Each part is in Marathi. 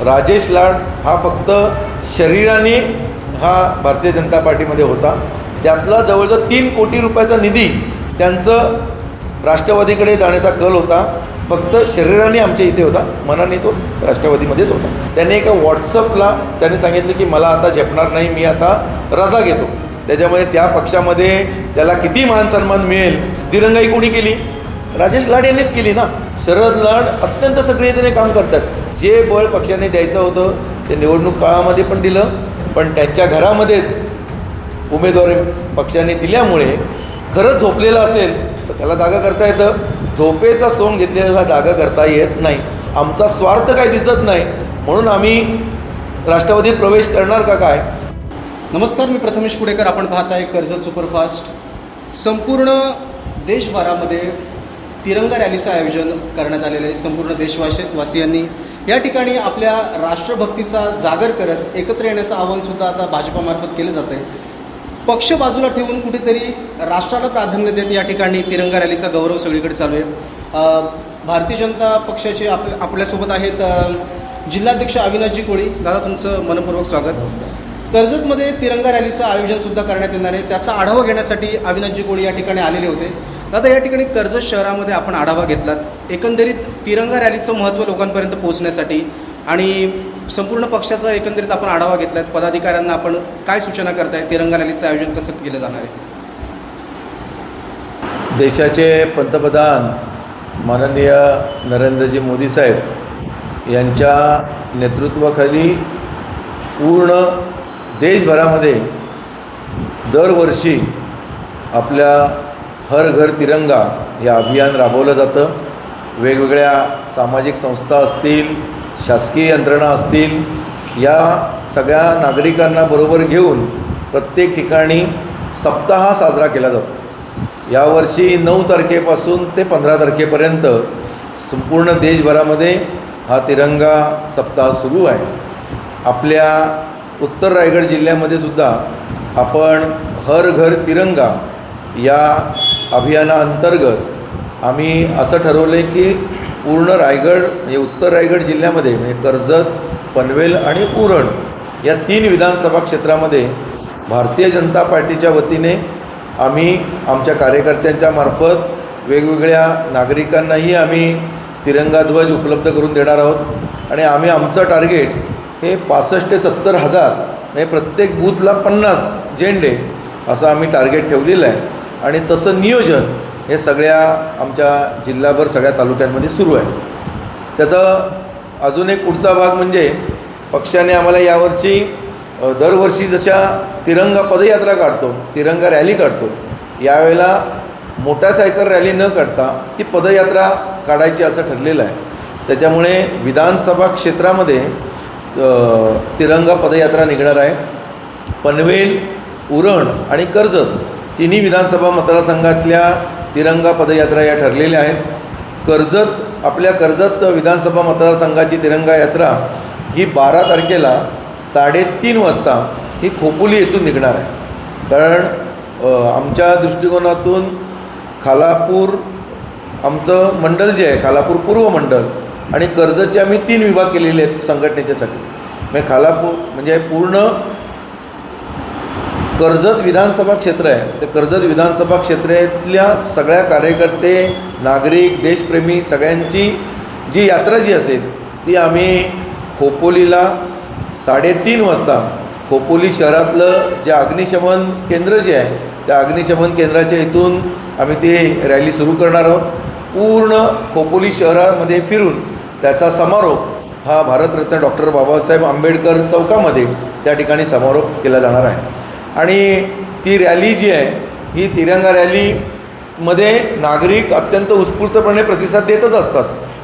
राजेश लाड हा फक्त शरीराने हा भारतीय जनता पार्टीमध्ये होता. त्यातला जवळजवळ 3 कोटी रुपयाचा निधी त्यांचं राष्ट्रवादीकडे जाण्याचा कल होता. फक्त शरीराने आमच्या इथे होता, मनाने तो राष्ट्रवादीमध्येच होता. त्याने एका व्हॉट्सअपला त्याने सांगितलं की मला आता झेपणार नाही, मी आता रजा घेतो. त्याच्यामुळे त्या पक्षामध्ये त्याला किती मान सन्मान मिळेल, दिरंगाई कोणी केली? राजेश लाड यांनीच केली ना. शरद लाड अत्यंत सक्रियतेने काम करतात. जे बळ पक्षाने द्यायचं होतं ते निवडणूक काळामध्ये पण दिलं, पण त्यांच्या घरामध्येच उमेदवारी पक्षाने दिल्यामुळे खरंच झोपलेलं असेल तर त्याला जागा करता येतं. झोपेचा सोंग घेतलेला जागा करता येत नाही. आमचा स्वार्थ काही दिसत नाही म्हणून आम्ही राष्ट्रवादीत प्रवेश करणार का काय? नमस्कार, मी प्रथमेश पुडेकर. आपण पाहताय कर्जत सुपरफास्ट. संपूर्ण देशभरामध्ये तिरंगा रॅलीचं आयोजन करण्यात आलेलं आहे. संपूर्ण देशवासियांनी या ठिकाणी आपल्या राष्ट्रभक्तीचा जागर करत एकत्र येण्याचं आवाहनसुद्धा आता भाजपामार्फत केलं जातं आहे. पक्ष बाजूला ठेवून कुठेतरी राष्ट्राला प्राधान्य देत या ठिकाणी तिरंगा रॅलीचा गौरव सगळीकडे चालू आहे. भारतीय जनता पक्षाचे आपल्यासोबत आहेत जिल्हाध्यक्ष अविनाशजी कोळी. दादा, तुमचं मनपूर्वक स्वागत. कर्जतमध्ये तिरंगा रॅलीचं आयोजनसुद्धा करण्यात येणार आहे. त्याचा आढावा घेण्यासाठी अविनाशजी कोळी या ठिकाणी आलेले होते. दादा, या ठिकाणी कर्जत शहरामध्ये आपण आढावा घेतलात. एकंदरीत तिरंगा रॅलीचं महत्त्व लोकांपर्यंत पोहोचण्यासाठी आणि संपूर्ण पक्षाचा एकंदरीत आपण आढावा घेतलात. पदाधिकाऱ्यांना आपण काय सूचना करताय? तिरंगा रॅलीचं आयोजन कसं केलं जाणार आहे? देशाचे पंतप्रधान माननीय नरेंद्रजी मोदी साहेब यांच्या नेतृत्वाखाली पूर्ण देशभरामध्ये दरवर्षी आपल्या हर घर तिरंगा हे अभियान राबवलं जातं. वेगवेगळ्या सामाजिक संस्था असतील, शासकीय यंत्रणा असतील, या सगळ्या नागरिकांना बरोबर घेऊन प्रत्येक ठिकाणी सप्ताह साजरा केला जातो. यावर्षी 9 तारखेपासून ते 15 तारखेपर्यंत संपूर्ण देशभरामध्ये हा तिरंगा सप्ताह सुरू आहे. आपल्या उत्तर रायगड जिल्ह्यामध्ये सुद्धा आपण हर घर तिरंगा या अभियानाअंतर्गत आम्ही असं ठरवलं आहे की पूर्ण रायगड म्हणजे उत्तर रायगड जिल्ह्यामध्ये म्हणजे कर्जत, पनवेल आणि उरण या 3 विधानसभा क्षेत्रामध्ये भारतीय जनता पार्टीच्या वतीने आम्ही आमच्या कार्यकर्त्यांच्या मार्फत वेगवेगळ्या नागरिकांनाही आम्ही तिरंगा ध्वज उपलब्ध करून देणार आहोत. आणि आम्ही आमचं टार्गेट हे 65,000 ते 70,000 म्हणजे प्रत्येक बूथला 50 झेंडे असं आम्ही टार्गेट ठेवलेलं आहे. आणि तसं नियोजन हे सगळ्या आमच्या जिल्हाभर सगळ्या तालुक्यांमध्ये सुरू आहे. त्याचा अजून एक पुढचा भाग म्हणजे पक्षाने आम्हाला यावर्षी दरवर्षी जशा तिरंगा पदयात्रा काढतो, तिरंगा रॅली काढतो, यावेळेला मोटारसायकल रॅली न काढता ती पदयात्रा काढायची असं ठरलेलं आहे. त्याच्यामुळे विधानसभा क्षेत्रामध्ये तिरंगा पदयात्रा निघणार आहे. पनवेल, उरण आणि कर्जत तिन्ही विधानसभा मतदारसंघातल्या तिरंगा पदयात्रा या ठरलेल्या आहेत. आपल्या कर्जत विधानसभा मतदारसंघाची तिरंगा यात्रा ही 12 तारखेला 3:30 वाजता ही खोपोली येथून निघणार आहे. कारण आमच्या दृष्टिकोनातून खालापूर आमचं मंडळ जे आहे, खालापूर पूर्व मंडळ आणि कर्जतचे आम्ही 3 विभाग केलेले आहेत संघटनेच्यासाठी. म्हणजे खालापूर म्हणजे पूर्ण कर्जत विधानसभा क्षेत्र आहे. ते कर्जत विधानसभा क्षेत्रातल्या सगळ्या कार्यकर्ते, नागरिक, देशप्रेमी सगळ्यांची जी यात्रा जी असेल ती आम्ही खोपोलीला 3:30 वाजता खोपोली शहरातलं जे अग्निशमन केंद्र जे आहे त्या अग्निशमन केंद्राच्या इथून आम्ही ती रॅली सुरू करणार आहोत. पूर्ण खोपोली शहरामध्ये फिरून त्याचा समारोप हा भारतरत्न डॉक्टर बाबासाहेब आंबेडकर चौकामध्ये त्या ठिकाणी समारोप केला जाणार आहे. आणि ती रॅली जी आहे ही तिरंगा रॅलीमध्ये नागरिक अत्यंत उत्स्फूर्तपणे प्रतिसाद देतच असतात,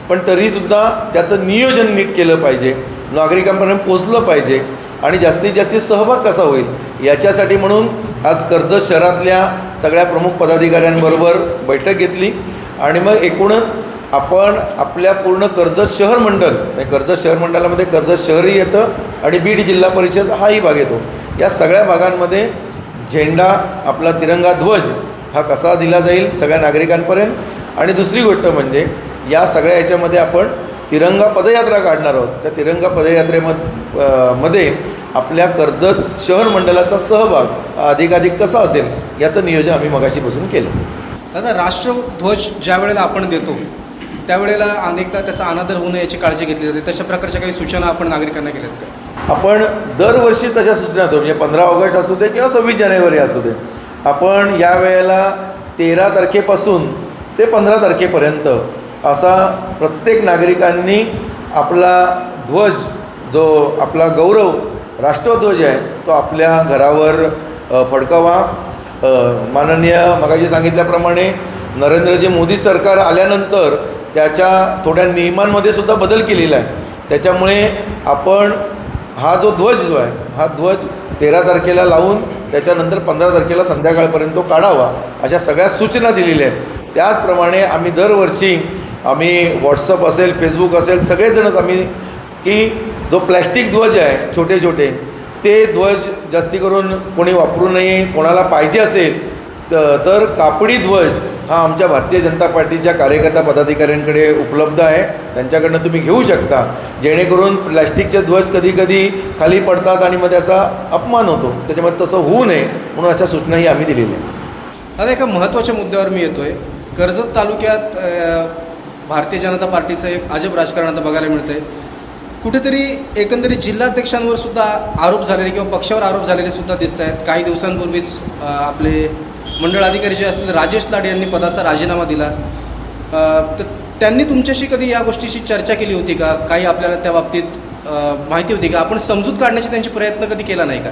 पण तरीसुद्धा त्याचं नियोजन नीट केलं पाहिजे, नागरिकांपर्यंत पोचलं पाहिजे आणि जास्तीत जास्त सहभाग कसा होईल याच्यासाठी म्हणून आज कर्जत शहरातल्या सगळ्या प्रमुख पदाधिकाऱ्यांबरोबर बैठक घेतली. आणि मग एकूणच आपण आपल्या पूर्ण कर्जत शहर मंडळ म्हणजे कर्जत शहर मंडळामध्ये कर्जत शहरही येतं आणि बीड जिल्हा परिषद हाही भाग येतो. या सगळ्या भागांमध्ये झेंडा आपला तिरंगा ध्वज हा कसा दिला जाईल सगळ्या नागरिकांपर्यंत. आणि दुसरी गोष्ट म्हणजे या सगळ्या याच्यामध्ये आपण तिरंगा पदयात्रा काढणार आहोत. त्या तिरंगा मध्ये आपल्या कर्जत शहर मंडळाचा सहभाग अधिकाधिक कसा असेल याचं नियोजन आम्ही मगाशी बसून केलं. दादा, राष्ट्रध्वज ज्या वेळेला आपण देतो त्यावेळेला अनेकदा त्याचा अनादर होऊ नये याची काळजी घेतली जाते. तशा प्रकारच्या काही सूचना आपण नागरिकांना केल्यात का? आपण दरवर्षी तशा सूचना देतो. म्हणजे 15 ऑगस्ट असू दे किंवा 26 जानेवारी असू दे, आपण या वेळेला 13 तारखेपासून ते 15 तारखेपर्यंत असा प्रत्येक नागरिकांनी आपला ध्वज, जो आपला गौरव राष्ट्रध्वज आहे, तो आपल्या घरावर फडकावा. माननीय मगाशी सांगितल्याप्रमाणे नरेंद्रजी मोदी सरकार आल्यानंतर त्याच्या थोड्या नियमांमध्ये सुद्धा बदल केलेला आहे. त्याच्यामुळे आपण हा जो आहे हा ध्वज 13 तारखेला लावून त्याच्यानंतर 15 तारखेला संध्याकाळपर्यंत तो काढावा, अशा सगळ्या सूचना दिलेल्या आहेत. त्याचप्रमाणे आम्ही दरवर्षी व्हॉट्सअप असेल, फेसबुक असेल, सगळेजणच आम्ही की जो प्लॅस्टिक ध्वज आहे छोटे छोटे, ते ध्वज जास्ती करून कोणी वापरू नये. कोणाला पाहिजे असेल तर कापडी ध्वज हा आमच्या भारतीय जनता पार्टीच्या कार्यकर्ता पदाधिकाऱ्यांकडे उपलब्ध आहे, त्यांच्याकडनं तुम्ही घेऊ शकता. जेणेकरून प्लॅस्टिकचे ध्वज कधी कधी खाली पडतात आणि मग त्याचा अपमान होतो. त्याच्यामुळे तसं होऊ नये म्हणून अशा सूचनाही आम्ही दिलेल्या आहेत. आता एका महत्त्वाच्या मुद्द्यावर मी येतो आहे. कर्जत तालुक्यात भारतीय जनता पार्टीचं एक अजब राजकारण आता बघायला मिळतं आहे. कुठेतरी एकंदरीत जिल्हाध्यक्षांवर सुद्धा आरोप झालेले किंवा पक्षावर आरोप झालेले सुद्धा दिसत आहेत. काही दिवसांपूर्वीच आपले मंडळ अधिकारी जे असतील राजेश लाड यांनी पदाचा राजीनामा दिला. तर त्यांनी तुमच्याशी कधी या गोष्टीशी चर्चा केली होती का? काही आपल्याला त्या बाबतीत माहिती होती का? आपण समजूत काढण्याची त्यांची प्रयत्न कधी केला नाही का?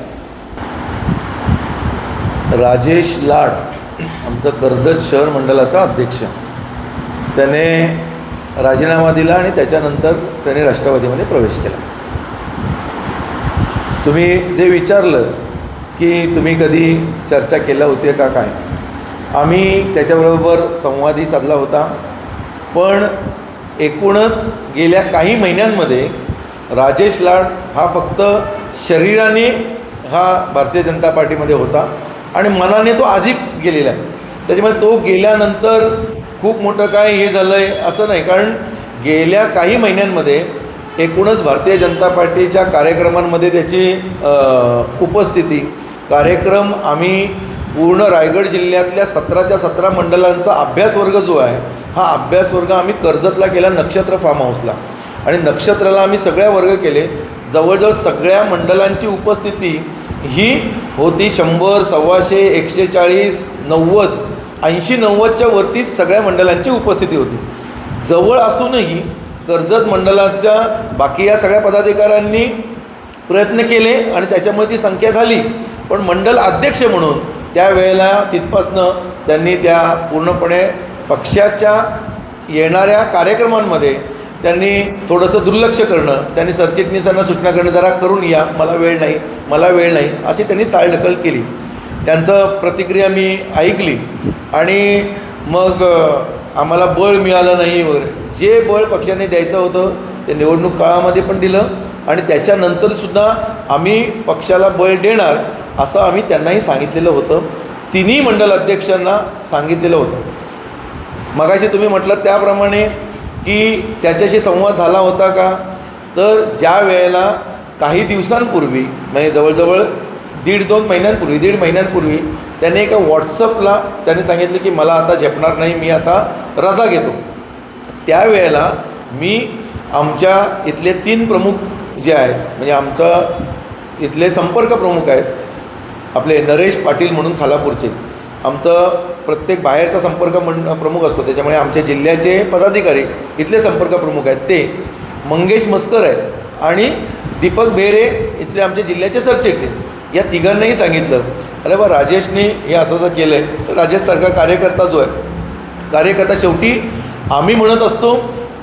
राजेश लाड आमचं कर्जत शहर मंडळाचा अध्यक्ष, त्याने राजीनामा दिला आणि त्याच्यानंतर त्याने राष्ट्रवादीमध्ये प्रवेश केला. तुम्ही जे विचारलं की तुम्ही कधी चर्चा केल्या होती का काय, आम्ही त्याच्याबरोबर संवादही साधला होता. पण एकूणच गेल्या काही महिन्यांमध्ये राजेश लाड हा फक्त शरीराने हा भारतीय जनता पार्टीमध्ये होता आणि मनाने तो आधीच गेलेला आहे. त्याच्यामुळे तो गेल्यानंतर खूप मोठं काय हे झालं आहे असं नाही, कारण गेल्या काही महिन्यांमध्ये एकूणच भारतीय जनता पार्टीच्या कार्यक्रमांमध्ये त्याची उपस्थिती, कार्यक्रम आम्ही पूर्ण रायगड जिल्ह्यातल्या 17च्या 17 मंडळांचा अभ्यासवर्ग जो आहे, हा अभ्यासवर्ग आम्ही कर्जतला केला नक्षत्र फार्म हाऊसला, आणि नक्षत्राला आम्ही सगळ्या वर्ग केले. जवळजवळ सगळ्या मंडळांची उपस्थिती ही होती 100, 125, 140, 90, 80-90च्या वरतीच सगळ्या मंडळांची उपस्थिती होती. जवळ असूनही कर्जत मंडळाच्या बाकी या सगळ्या पदाधिकाऱ्यांनी प्रयत्न केले आणि त्याच्यामुळे ती संख्या झाली. पण मंडळ अध्यक्ष म्हणून त्यावेळेला तिथपासनं त्यांनी त्या पूर्णपणे पक्षाच्या येणाऱ्या कार्यक्रमांमध्ये त्यांनी थोडंसं दुर्लक्ष करणं, त्यांनी सरचिटणीसांना सूचना करणं, जरा करून या, मला वेळ नाही अशी त्यांनी चालढकल केली. त्यांचं प्रतिक्रिया मी ऐकली आणि मग आम्हाला बळ मिळालं नाही वगैरे. जे बळ पक्षाने द्यायचं होतं ते निवडणूक काळामध्ये पण दिलं आणि त्याच्यानंतरसुद्धा आम्ही पक्षाला बळ देणार असं आम्ही त्यांनाही सांगितलेलं होतं. तिन्ही मंडळ अध्यक्षांना सांगितलेलं होतं. मगाशी तुम्ही म्हटलं त्याप्रमाणे की त्याच्याशी संवाद झाला होता का, तर ज्या वेळेला काही दिवसांपूर्वी म्हणजे जवळजवळ दीड महिन्यांपूर्वी त्याने एका व्हॉट्सअपला त्याने सांगितलं की मला आता झेपणार नाही, मी आता रजा घेतो. त्यावेळेला मी आमच्या इथले 3 प्रमुख जे आहेत, म्हणजे आमचा इथले संपर्क प्रमुख आहेत, आपले नरेश पाटील म्हणून खालापूरचे, आमचं प्रत्येक बाहेरचा संपर्क प्रमुख असतो, त्याच्यामुळे आमच्या जिल्ह्याचे पदाधिकारी इथले संपर्क प्रमुख आहेत, ते मंगेश मस्कर आहेत आणि दीपक बेरे इथले आमच्या जिल्ह्याचे सरचिटणीस, या तिघांनाही सांगितलं अरे बा राजेशने हे असं केलं आहे. तर राजेशसारखा कार्यकर्ता जो आहे, कार्यकर्ता शेवटी आम्ही म्हणत असतो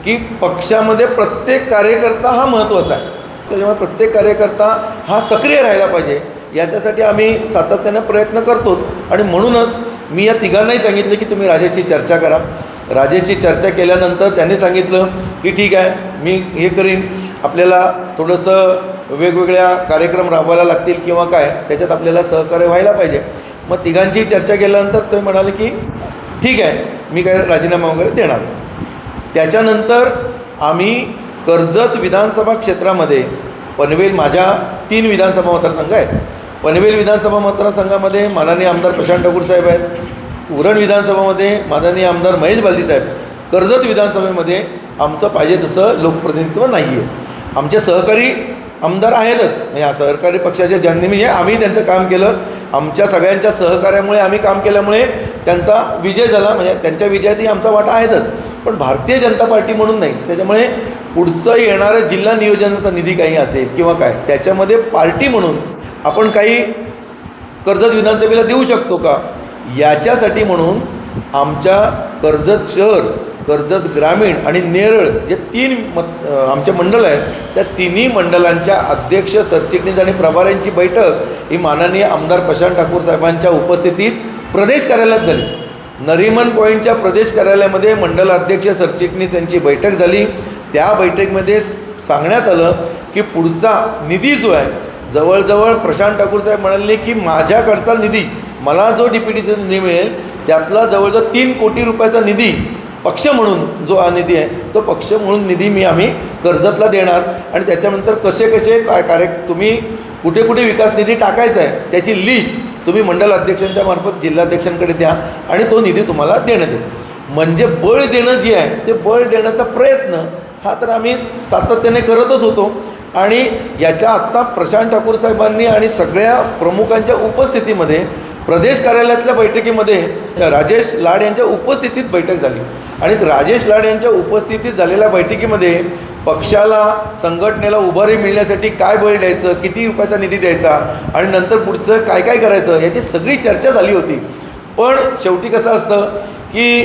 की पक्षामध्ये प्रत्येक कार्यकर्ता हा महत्त्वाचा आहे, त्याच्यामुळे प्रत्येक कार्यकर्ता हा सक्रिय राहायला पाहिजे, याच्यासाठी आम्ही सातत्यानं प्रयत्न करतोच. आणि म्हणूनच मी या तिघांनाही सांगितलं की तुम्ही राजेशची चर्चा करा. राजेशची चर्चा केल्यानंतर त्यांनी सांगितलं की ठीक आहे मी हे करीन, आपल्याला थोडंसं वेगवेगळ्या कार्यक्रम राबवायला लागतील किंवा काय, त्याच्यात आपल्याला सहकार्य व्हायला पाहिजे. मग तिघांची चर्चा केल्यानंतर ते म्हणाले की ठीक आहे मी काय राजीनामा वगैरे देणार. त्याच्यानंतर आम्ही कर्जत विधानसभा क्षेत्रामध्ये पनवेल माझ्या 3 विधानसभा मतदारसंघ आहेत. पनवेल विधानसभा मतदारसंघामध्ये माननीय आमदार प्रशांत ठाकूर साहेब आहेत. उरण विधानसभामध्ये माननीय आमदार महेश बालदी साहेब. कर्जत विधानसभेमध्ये आमचं पाहिजे तसं लोकप्रतिनिधित्व नाही आहे. आमचे सहकारी आमदार आहेतच, म्हणजे सहकारी पक्षाचे ज्यांनी म्हणजे आम्ही त्यांचं काम केलं, आमच्या सगळ्यांच्या सहकार्यामुळे आम्ही काम केल्यामुळे त्यांचा विजय झाला, म्हणजे त्यांच्या विजयातही आमचा वाटा आहेतच. पण भारतीय जनता पार्टी म्हणून नाही. त्याच्यामुळे पुढचं येणारं जिल्हा नियोजनाचा निधी काही असेल किंवा काय त्याच्यामध्ये पार्टी म्हणून आपण काही कर्जत विधानसभेला देऊ शकतो का, याच्यासाठी म्हणून आमच्या कर्जत शहर, कर्जत ग्रामीण आणि नेरळ जे 3 आमचे मंडळ आहेत, त्या तिन्ही मंडळांच्या अध्यक्ष, सरचिटणीस आणि प्रभाऱ्यांची बैठक ही माननीय आमदार प्रशांत ठाकूर साहेबांच्या उपस्थितीत प्रदेश कार्यालयात झाली. नरिमन पॉईंटच्या प्रदेश कार्यालयामध्ये मंडळ अध्यक्ष, सरचिटणीस यांची बैठक झाली. त्या बैठकीमध्ये सांगण्यात आलं की पुढचा निधी जो आहे, जवळजवळ प्रशांत ठाकूर साहेब म्हणाले की माझ्याकडचा निधी, मला जो DPTचा निधी मिळेल त्यातला जवळजवळ 3 कोटी रुपयाचा निधी पक्ष म्हणून जो हा निधी आहे तो पक्ष म्हणून आम्ही कर्जतला देणार. आणि त्याच्यानंतर कसे कसे कार्य तुम्ही कुठे कुठे विकास निधी टाकायचा आहे त्याची लिस्ट तुम्ही मंडळ अध्यक्षांच्या मार्फत जिल्हाध्यक्षांकडे द्या आणि तो निधी तुम्हाला देण्यात येईल. म्हणजे बळ देणं जे आहे ते बळ देण्याचा प्रयत्न हा तर आम्ही सातत्याने करतच होतो. आणि याच्या आत्ता प्रशांत ठाकूर साहेबांनी आणि सगळ्या प्रमुखांच्या उपस्थितीमध्ये प्रदेश कार्यालयातल्या बैठकीमध्ये राजेश लाड यांच्या उपस्थितीत बैठक झाली. आणि राजेश लाड यांच्या उपस्थितीत झालेल्या बैठकीमध्ये पक्षाला, संघटनेला उभारी मिळण्यासाठी काय बळ द्यायचं, किती रुपयाचा निधी द्यायचा आणि नंतर पुढचं काय काय करायचं याची सगळी चर्चा झाली होती. पण शेवटी कसं असतं की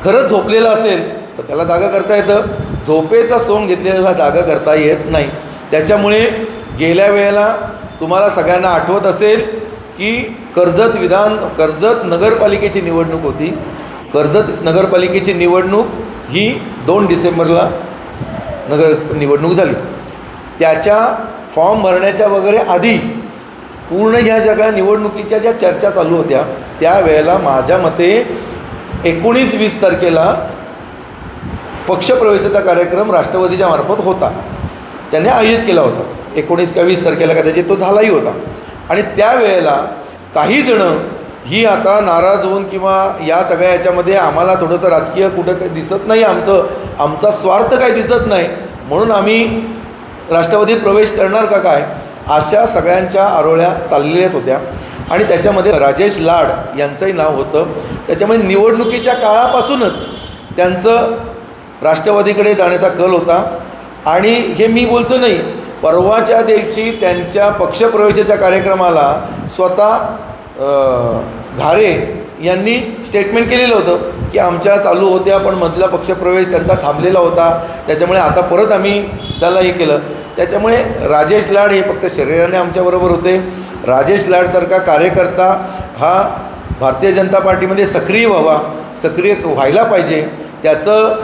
खरंच झोपलेलं असेल तर त्याला जागा करता येतं, झोपेचा सोंग घेतलेला जागा करता येत नाही. त्याच्यामुळे गेल्या वेळेला तुम्हाला सगळ्यांना आठवत असेल की कर्जत नगरपालिकेची निवडणूक होती. कर्जत नगरपालिकेची निवडणूक ही 2 डिसेंबरला निवडणूक झाली. त्याच्या फॉर्म भरण्याच्या वगैरे आधी पूर्ण ह्या सगळ्या निवडणुकीच्या ज्या चर्चा चालू होत्या त्यावेळेला माझ्या मते 19-20 तारखेला पक्षप्रवेशाचा कार्यक्रम राष्ट्रवादीच्या मार्फत होता, त्याने आयोजित केला होता. 19 का 20 तारखेला कदाचित तो झालाही होता. आणि त्यावेळेला काही जणं ही आता नाराज होऊन किंवा या सगळ्या याच्यामध्ये आम्हाला थोडंसं राजकीय कुठं काही दिसत नाही, आमचा स्वार्थ काही दिसत नाही म्हणून आम्ही राष्ट्रवादीत प्रवेश करणार का काय, अशा सगळ्यांच्या आरोळ्या चाललेल्याच होत्या. आणि त्याच्यामध्ये राजेश लाड यांचंही नाव होतं. त्याच्यामध्ये निवडणुकीच्या काळापासूनच त्यांचं राष्ट्रवादीकडे जाण्याचा कल होता. आणि हे मी बोलतो नाही, परवाच्या दिवशी त्यांच्या पक्षप्रवेशाच्या कार्यक्रमाला स्वतः घारे यांनी स्टेटमेंट केलेलं होतं की आमच्या चालू होत्या पण मधला पक्षप्रवेश त्यांचा थांबलेला होता, त्याच्यामुळे आता परत आम्ही त्याला हे केलं. त्याच्यामुळे राजेश लाड हे फक्त शरीराने आमच्याबरोबर होते. राजेश लाडसारखा कार्यकर्ता हा भारतीय जनता पार्टीमध्ये सक्रिय व्हायला पाहिजे, त्याचं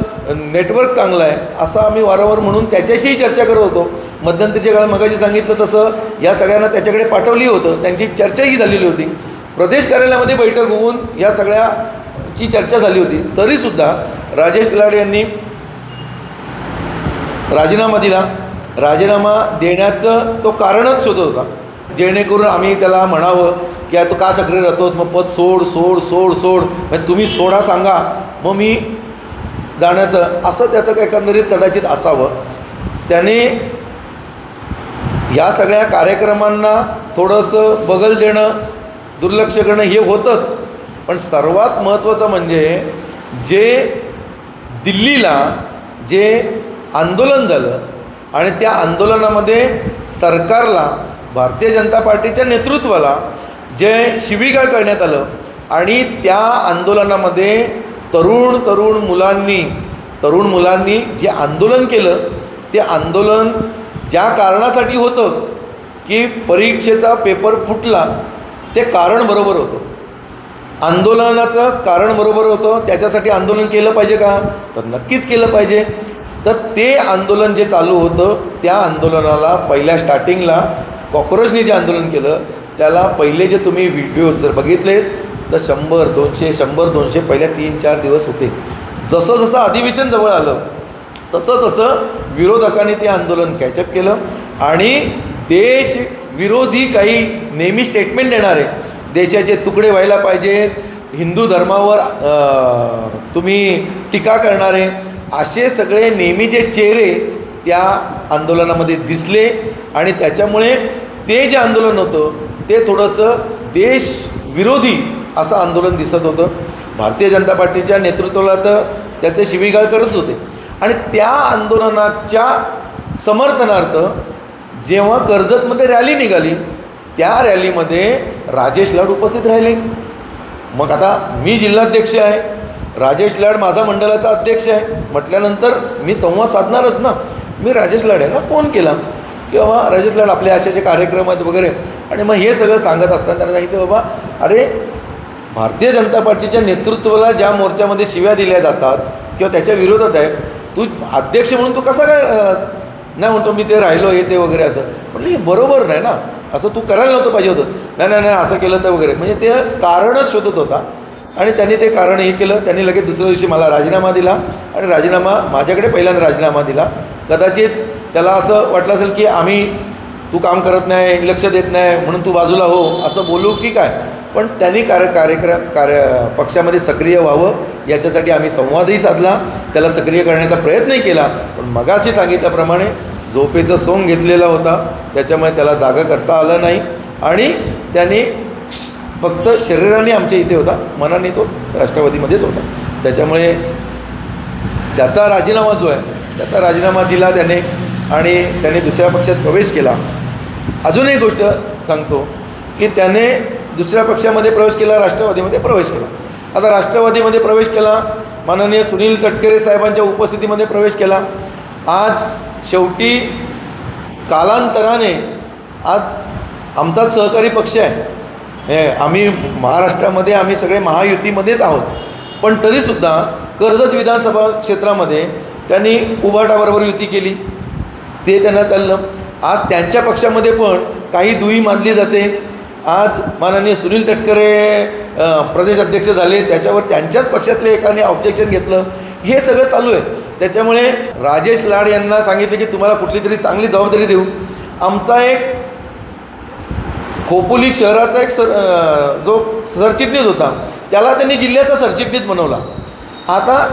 नेटवर्क चांगलं आहे असं आम्ही वारंवार म्हणून त्याच्याशीही चर्चा करत होतो. मध्यंतरीच्या काळात मगाशी सांगितलं तसं या सगळ्यांना त्याच्याकडे पाठवली होतं, त्यांची चर्चाही झालेली होती. प्रदेश कार्यालयामध्ये बैठक होऊन या सगळ्याची चर्चा झाली होती. तरीसुद्धा राजेश लाड यांनी राजीनामा दिला. राजीनामा देण्याचं तो कारणच शोधत होता, जेणेकरून आम्ही त्याला म्हणावं की तू का सक्रिय राहतोस, मग पद सोड सोड सोड सोड, म्हणजे तुम्ही सोडा सांगा मग मी जाण्याचं, असं त्याचं एकंदरीत कदाचित असावं. त्याने ह्या सगळ्या कार्यक्रमांना थोडंसं बगल देणं, दुर्लक्ष करणं हे होतंच. पण सर्वात महत्त्वाचं म्हणजे जे दिल्लीला जे आंदोलन झालं आणि त्या आंदोलनामध्ये सरकारला, भारतीय जनता पार्टीच्या नेतृत्वाला जे शिवीगाळ करण्यात आलं आणि त्या आंदोलनामध्ये तरुण मुलांनी जे आंदोलन केलं ते आंदोलन ज्या कारणासाठी होतं की परीक्षेचा पेपर फुटला, ते कारण बरोबर होतं, आंदोलनाचं कारण बरोबर होतं. त्याच्यासाठी आंदोलन केलं पाहिजे का, तर नक्कीच केलं पाहिजे. तर ते आंदोलन जे चालू होतं त्या आंदोलनाला पहिल्या स्टार्टिंगला कॉक्रोचने जे आंदोलन केलं त्याला पहिले जे तुम्ही व्हिडिओज जर बघितले तर 100-200 पहिल्या 3-4 दिवस होते. जसं जसं अधिवेशन जवळ आलं तसं विरोधकांनी ते आंदोलन कॅचअप केलं आणि देश विरोधी काही नेहमी स्टेटमेंट देणारे, देशाचे तुकडे व्हायला पाहिजेत, हिंदू धर्मावर तुम्ही टीका करणारे, असे सगळे नेहमीचे चेहरे त्या आंदोलनामध्ये दिसले आणि त्याच्यामुळे ते जे आंदोलन होतं ते थोडंसं देशविरोधी असं आंदोलन दिसत होतं. भारतीय जनता पार्टीच्या नेतृत्वाला तर त्याचे शिवीगाळ करत होते आणि त्या आंदोलनाच्या समर्थनार्थ जेव्हा कर्जतमध्ये रॅली निघाली त्या रॅलीमध्ये राजेश लाड उपस्थित राहिले. मग आता मी जिल्हाध्यक्ष आहे, राजेश लाड माझा मंडळाचा अध्यक्ष आहे म्हटल्यानंतर मी संवाद साधणारच ना. मी राजेश लाड यांना फोन केला की बाबा राजेश लाड आपले अशाचे कार्यक्रम आहेत वगैरे, आणि मग हे सगळं सांगत असताना त्यांना सांगितलं बाबा अरे भारतीय जनता पार्टीच्या नेतृत्वाला ज्या मोर्चामध्ये शिव्या दिल्या जातात किंवा त्याच्या विरोधात आहे, तू अध्यक्ष म्हणून तू कसा काय नाही म्हणतो मी ते राहिलो हे ते वगैरे असं म्हटलं, हे बरोबर नाही ना, असं तू करायला नव्हतं पाहिजे होतं. नाही असं केलं तर वगैरे, म्हणजे ते कारणच शोधत होता आणि त्यांनी ते कारण हे केलं. त्यांनी लगेच दुसऱ्या दिवशी मला राजीनामा दिला आणि राजीनामा माझ्याकडे पहिल्यांदा राजीनामा दिला. कदाचित त्याला असं वाटलं असेल की तू काम करत नाही, लक्ष देत नाही म्हणून तू बाजूला हो असं बोलू की काय, पण त्यांनी पक्षामध्ये सक्रिय व्हावं याच्यासाठी आम्ही संवादही साधला, त्याला सक्रिय करण्याचा प्रयत्नही केला. पण मगाशी सांगितल्याप्रमाणे झोपेचं सोंग घेतलेला होता, त्याच्यामुळे त्याला जागा करता आलं नाही आणि त्याने फक्त शरीराने आमच्या इथे होता, मनाने तो राष्ट्रवादीमध्येच होता. त्याच्यामुळे त्याचा राजीनामा जो आहे त्याचा राजीनामा दिला त्याने आणि त्याने दुसऱ्या पक्षात प्रवेश केला. अजून एक गोष्ट सांगतो की त्याने दुसऱ्या पक्षामध्ये प्रवेश केला, राष्ट्रवादीमध्ये प्रवेश केला. आता राष्ट्रवादीमध्ये प्रवेश केला, माननीय सुनील तटकरे साहेबांच्या उपस्थितीमध्ये प्रवेश केला. आज शेवटी कालांतराने आज आमचा सहकारी पक्ष आहे, आम्ही महाराष्ट्रामध्ये आम्ही सगळे महायुतीमध्येच आहोत, पण तरीसुद्धा कर्जत विधानसभा क्षेत्रामध्ये त्यांनी उभाटाबरोबर युती केली, ते त्यांना चाललं. आज त्यांच्या पक्षामध्ये पण काही दुही मानली जाते. आज माननीय सुनील तटकरे प्रदेश अध्यक्ष झाले, त्याच्यावर त्यांच्याच पक्षातले एकाने ऑब्जेक्शन घेतलं. हे सगळं चालू आहे. त्याच्यामुळे राजेश लाड यांना सांगितलं की तुम्हाला कुठली तरी चांगली जबाबदारी देऊ. आमचा एक खोपोली शहराचा एक जो सरचिटणीस होता त्याला त्यांनी जिल्ह्याचा सरचिटणीस बनवला. आता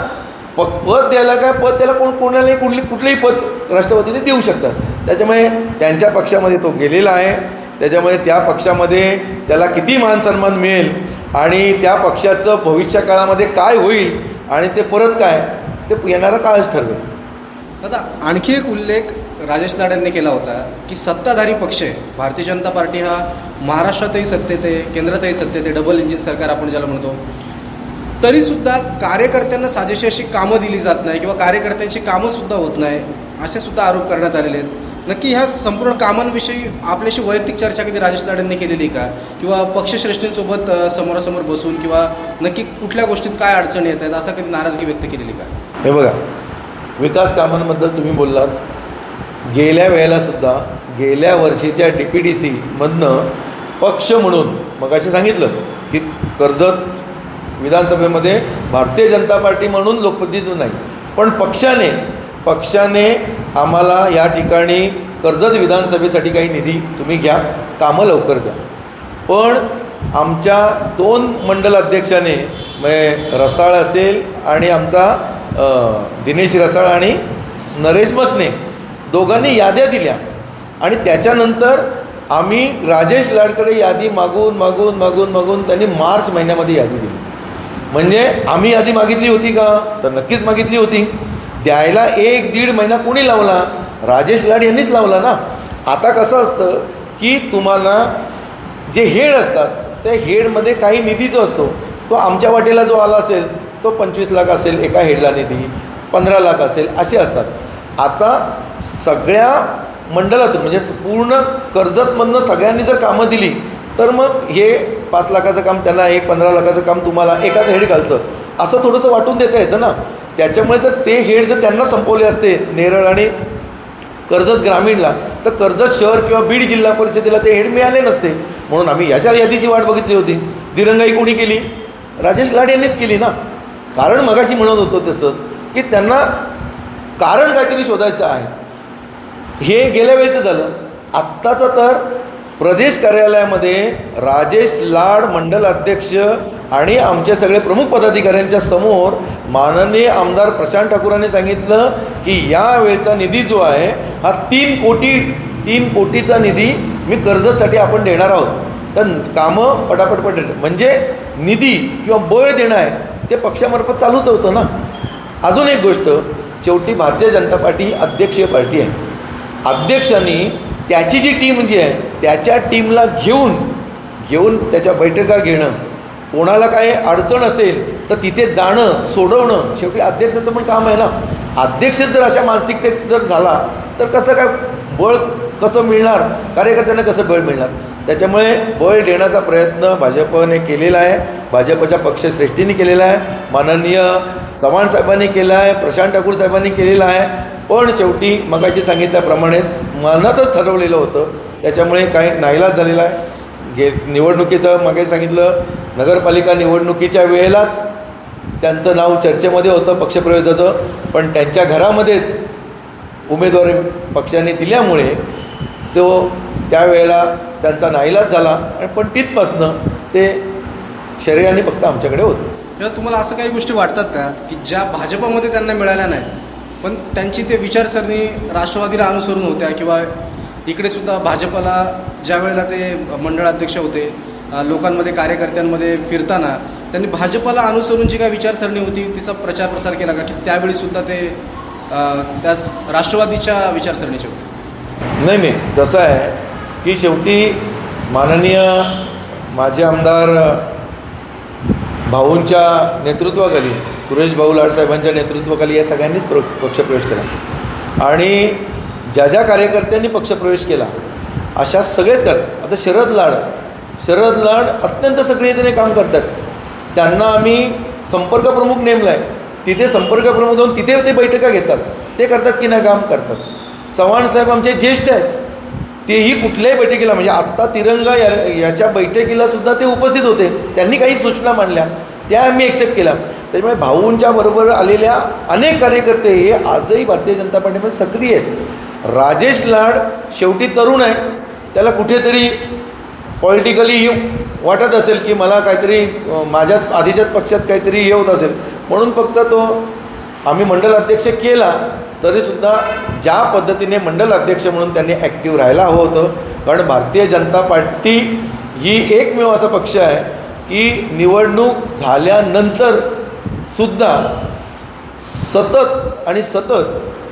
पद द्यायला काय, पद त्याला कोणालाही कुठलंही पद राष्ट्रवादीने देऊ शकतात. त्याच्यामुळे त्यांच्या पक्षामध्ये तो गेलेला आहे. त्याच्यामुळे त्या पक्षामध्ये त्याला किती मान सन्मान मिळेल आणि त्या पक्षाचं भविष्य काळामध्ये काय होईल आणि ते परत काय ते येणारा काळच ठरवेल. आता आणखी एक उल्लेख राजेश लाड यांनी केला होता की सत्ताधारी पक्ष आहे भारतीय जनता पार्टी, हा महाराष्ट्रातही सत्तेत आहे, केंद्रातही सत्तेत आहे, डबल इंजिन सरकार आपण ज्याला म्हणतो, तरीसुद्धा कार्यकर्त्यांना साजेशी अशी कामं दिली जात नाही किंवा कार्यकर्त्यांची कामंसुद्धा होत नाही असे सुद्धा आरोप करण्यात आलेले आहेत. नक्की ह्या संपूर्ण कामांविषयी आपल्याशी वैयक्तिक चर्चा कधी राजेश लाड यांनी केलेली का, किंवा पक्षश्रेष्ठींसोबत समोरासमोर बसून किंवा नक्की कुठल्या गोष्टीत काय अडचणी येत आहेत असं कधी नाराजगी व्यक्त केलेली का? हे बघा, विकास कामांबद्दल तुम्ही बोललात. गेल्या वेळेलासुद्धा गेल्या वर्षीच्या DPDC मधनं पक्ष म्हणून मग असे सांगितलं की कर्जत विधानसभेमध्ये भारतीय जनता पार्टी म्हणून लोकप्रतिनिधी नाही, पण पक्षाने आम्हाला या ठिकाणी कर्जत विधानसभेसाठी काही निधी तुम्ही घ्या, कामं लवकर द्या. पण आमच्या 2 मंडल अध्यक्षाने म्हणजे रसाळ असेल आणि आमचा दिनेश रसाळ आणि नरेश मसने दोघांनी याद्या दिल्या आणि त्याच्यानंतर आम्ही राजेश लाडकडे यादी मागून त्यांनी मार्च महिन्यामध्ये यादी दिली. म्हणजे आम्ही यादी मागितली होती का, तर नक्कीच मागितली होती. द्यायला 1-1.5 महिना कोणी लावला, राजेश लाड यांनीच लावला ना. आता कसं असतं की तुम्हाला जे हेड असतात त्या हेडमध्ये काही निधी जो असतो तो आमच्या वाटेला जो आला असेल तो 25 लाख असेल एका हेडला निधी, 15 लाख असेल असे असतात. आता सगळ्या मंडळातून म्हणजे पूर्ण कर्जतमधनं सगळ्यांनी जर कामं दिली तर मग हे 5 लाखाचं काम त्यांना, 15 लाखाचं काम तुम्हाला एकाच हेड घालचं असं थोडंसं वाटून देता येतं ना. त्याच्यामुळे जर ते हेड जर त्यांना संपवले असते नेरळ आणि कर्जत ग्रामीणला, तर कर्जत शहर किंवा बीड जिल्हा परिषदेला ते हेड मिळाले नसते. म्हणून आम्ही याच्या यादीची वाट बघितली होती. दिरंगाई कोणी केली, राजेश लाड यांनीच केली ना. कारण मगाशी म्हणत होतो तसं की त्यांना कारण काहीतरी शोधायचं आहे. हे गेल्या वेळेचं झालं. आत्ताचं तर प्रदेश कार्यालयामध्ये राजेश लाड मंडल अध्यक्ष आणि आमचे सगळे प्रमुख पदाधिकाऱ्यांच्या समोर माननीय आमदार प्रशांत ठाकूरांनी सांगितलं की यावेळचा निधी जो आहे हा 3 कोटीचा निधी मी कर्जसाठी आपण देणार आहोत. तर कामं पटापट म्हणजे निधी किंवा बळ देणं आहे ते पक्षामार्फत चालूच होतं ना. अजून एक गोष्ट, शेवटी भारतीय जनता पार्टी ही अध्यक्षीय पार्टी आहे. अध्यक्षांनी त्याची जी टीम जी आहे त्याच्या टीमला घेऊन त्याच्या बैठका घेणं, कोणाला काही अडचण असेल तर तिथे जाणं सोडवणं शेवटी अध्यक्षाचं पण काम आहे ना. अध्यक्ष जर अशा मानसिकतेत जर झाला तर कसं काय बळ कसं मिळणार, कार्यकर्त्यांना कसं बळ मिळणार. त्याच्यामुळे बळ देण्याचा प्रयत्न भाजपने केलेला आहे, भाजपच्या पक्षश्रेष्ठींनी केलेला आहे, माननीय चव्हाण साहेबांनी केला आहे, प्रशांत ठाकूर साहेबांनी केलेला आहे. पण शेवटी मगाशी सांगितल्याप्रमाणेच मनातच ठरवलेलं होतं, त्याच्यामुळे काही नाईलाज झालेला आहे. निवडणुकीचं मागे सांगितलं, नगरपालिका निवडणुकीच्या वेळेलाच त्यांचं नाव चर्चेमध्ये होतं पक्षप्रवेशाचं, पण त्यांच्या घरामध्येच उमेदवारी पक्षाने दिल्यामुळे तो त्यावेळेला त्यांचा नाईलाज झाला. आणि पण तिथपासनं ते शरीराने फक्त आमच्याकडे होतं. तेव्हा तुम्हाला असं काही गोष्टी वाटतात का की ज्या भाजपमध्ये त्यांना मिळाल्या नाहीत पण त्यांची ते विचारसरणी राष्ट्रवादीला अनुसरून होत्या, किंवा इकडे सुद्धा भाजपला ज्या वेळेला ते मंडळ अध्यक्ष होते, लोकांमध्ये कार्यकर्त्यांमध्ये फिरताना त्यांनी भाजपला अनुसरून जी काय विचारसरणी होती तिचा प्रचार प्रसार केला का, की त्यावेळीसुद्धा ते त्याच राष्ट्रवादीच्या विचारसरणीचे होते? नाही, कसं आहे की शेवटी माननीय माजी आमदार भाऊंच्या नेतृत्वाखाली, सुरेश भाऊ लाड साहेबांच्या नेतृत्वाखाली या सगळ्यांनीच पक्षप्रवेश केला. आणि ज्या कार्यकर्त्यांनी पक्षप्रवेश केला अशा सगळेच आता शरद लाड अत्यंत सक्रियतेने काम करतात. त्यांना आम्ही संपर्क प्रमुख नेमला आहे. तिथे संपर्क प्रमुख जाऊन तिथे ते बैठका घेतात. ते करतात की नाही काम करतात. चव्हाण साहेब आमचे ज्येष्ठ आहेत, तेही कुठल्याही बैठकीला म्हणजे आत्ता तिरंगा याच्या बैठकीला सुद्धा ते उपस्थित होते. त्यांनी काही सूचना मांडल्या त्या आम्ही ॲक्सेप्ट केल्या. त्याच्यामुळे भाऊंच्या बरोबर आलेल्या अनेक कार्यकर्ते हे आजही भारतीय जनता पार्टीमध्ये सक्रिय आहेत. राजेश लाड शेवटी तरुण आहे, त्याला कुठेतरी पॉलिटिकली वाटत असेल की मला काहीतरी माझ्याच आधीच्याच पक्षात काहीतरी हे होत असेल म्हणून फक्त तो आम्ही मंडल अध्यक्ष केला. तरीसुद्धा ज्या पद्धतीने मंडल अध्यक्ष म्हणून त्यांनी ॲक्टिव्ह राहायला हवं होतं. कारण भारतीय जनता पार्टी ही एकमेव असा पक्ष आहे की निवडणूक झाल्यानंतर सुद्धा सतत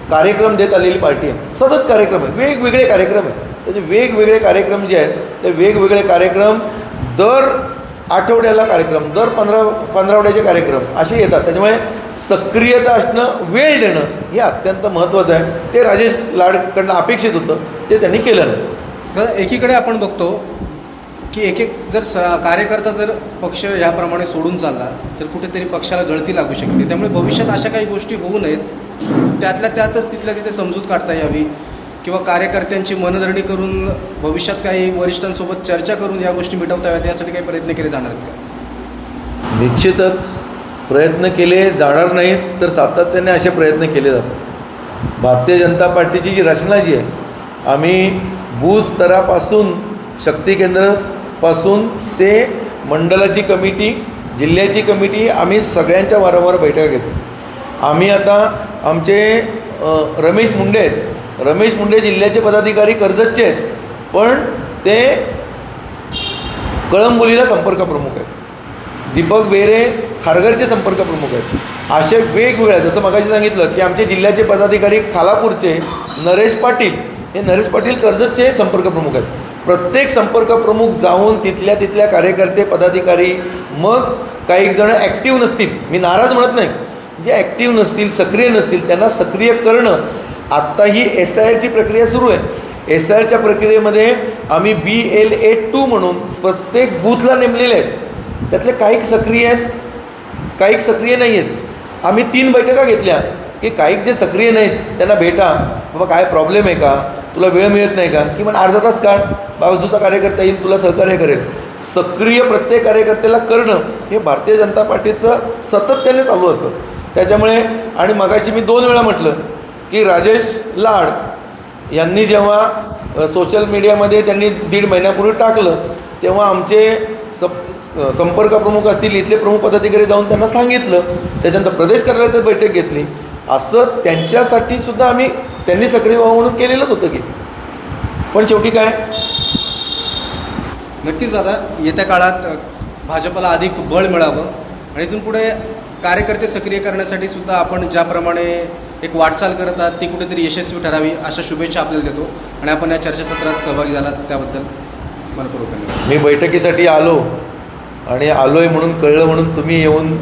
कार्यक्रम देत आलेली पार्टी आहे. सतत कार्यक्रम आहे, वेगवेगळे कार्यक्रम आहेत. त्याचे वेगवेगळे कार्यक्रम जे आहेत ते वेगवेगळे कार्यक्रम दर आठवड्याला कार्यक्रम, दर 15 कार्यक्रम असे येतात. त्याच्यामुळे सक्रियता असणं, वेळ देणं हे अत्यंत महत्त्वाचं आहे. ते राजेश लाडकडनं अपेक्षित होतं, ते त्यांनी केलं नाही. एकीकडे आपण बघतो की एक जर कार्यकर्ता जर पक्ष ह्याप्रमाणे सोडून चालला तर कुठेतरी पक्षाला गळती लागू शकते. त्यामुळे भविष्यात अशा काही गोष्टी होऊ नयेत, त्यातल्या त्यातच तिथल्या तिथे समजूत काढता यावी, किंवा कार्यकर्त्यांची मनधरणी करून भविष्यात काही वरिष्ठांसोबत चर्चा करून या गोष्टी मिटवता याव्यात, यासाठी काही प्रयत्न केले जाणार आहेत का? निश्चितच प्रयत्न केले जाणार नाहीत तर सातत्याने असे प्रयत्न केले जातात. भारतीय जनता पार्टीची जी रचना जी आहे, आम्ही बूथ स्तरापासून शक्ती केंद्रापासून ते मंडलाची कमिटी, जिल्ह्याची कमिटी, आम्ही सगळ्यांच्या वारंवार बैठका घेतो. आम्ही आता आमचे रमेश मुंडे आहेत, रमेश मुंडे जिल्ह्याचे पदाधिकारी कर्जतचे आहेत, पण ते कळंबोलीला संपर्क प्रमुख आहेत. दीपक बेरे खारघरचे संपर्क प्रमुख आहेत. असे वेगवेगळे, जसं मगाशी सांगितलं की आमचे जिल्ह्याचे पदाधिकारी खालापूरचे नरेश पाटील, हे नरेश पाटील कर्जतचे संपर्क प्रमुख आहेत. प्रत्येक संपर्क प्रमुख जाऊन तिथल्या कार्यकर्ते पदाधिकारी, मग काही जण ॲक्टिव्ह नसतील, मी नाराज म्हणत नाही, जे ॲक्टिव्ह नसतील, सक्रिय नसतील, त्यांना सक्रिय करणं. आत्ता ही SIRची प्रक्रिया सुरू आहे. SIRच्या प्रक्रियेमध्ये आम्ही BLA2 म्हणून प्रत्येक बूथला नेमलेले आहेत. त्यातले काही सक्रिय आहेत, काही सक्रिय नाही आहेत. आम्ही 3 बैठका घेतल्या की काही जे सक्रिय नाहीत त्यांना भेटा, बाबा काय प्रॉब्लेम आहे का, तुला वेळ मिळत नाही का, किंवा अर्धा तास काढ, बाजूचा कार्यकर्ता येईल तुला सहकार्य करेल. सक्रिय प्रत्येक कार्यकर्त्याला करणं हे भारतीय जनता पार्टीचं सातत्याने चालू असतं. त्याच्यामुळे आणि मगाशी मी 2 वेळा म्हटलं की राजेश लाड यांनी जेव्हा सोशल मीडियामध्ये त्यांनी 1.5 महिन्यापूर्वी टाकलं, तेव्हा आमचे संपर्क प्रमुख असतील, इथले प्रमुख पदाधिकारी जाऊन त्यांना सांगितलं. त्याच्यानंतर प्रदेश कार्यालयात बैठक घेतली. असं त्यांच्यासाठी सुद्धा त्यांनी सक्रिय व्हावं म्हणून केलेलंच होतं की. पण शेवटी काय, नक्कीच दादा, येत्या काळात भाजपला अधिक बळ मिळावं आणि इथून पुढे कार्यकर्ते सक्रिय करण्यासाठी सुद्धा आपण ज्याप्रमाणे एक वाटचाल करत आहात ती कुठेतरी यशस्वी ठरावी अशा शुभेच्छा आपल्याला देतो. आणि आपण या चर्चासत्रात सहभागी झालात त्याबद्दल मनपूर्वक धन्यवाद. मी बैठकीसाठी आलो आणि आलो आहे म्हणून कळलं म्हणून तुम्ही येऊन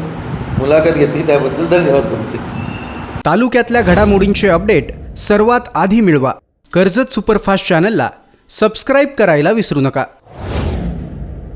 मुलाखत घेतली त्याबद्दल धन्यवाद तुमचे. तालुक्यातल्या घडामोडींचे अपडेट सर्वात आधी मिळवा. कर्जत सुपरफास्ट चॅनलला सबस्क्राईब करायला विसरू नका.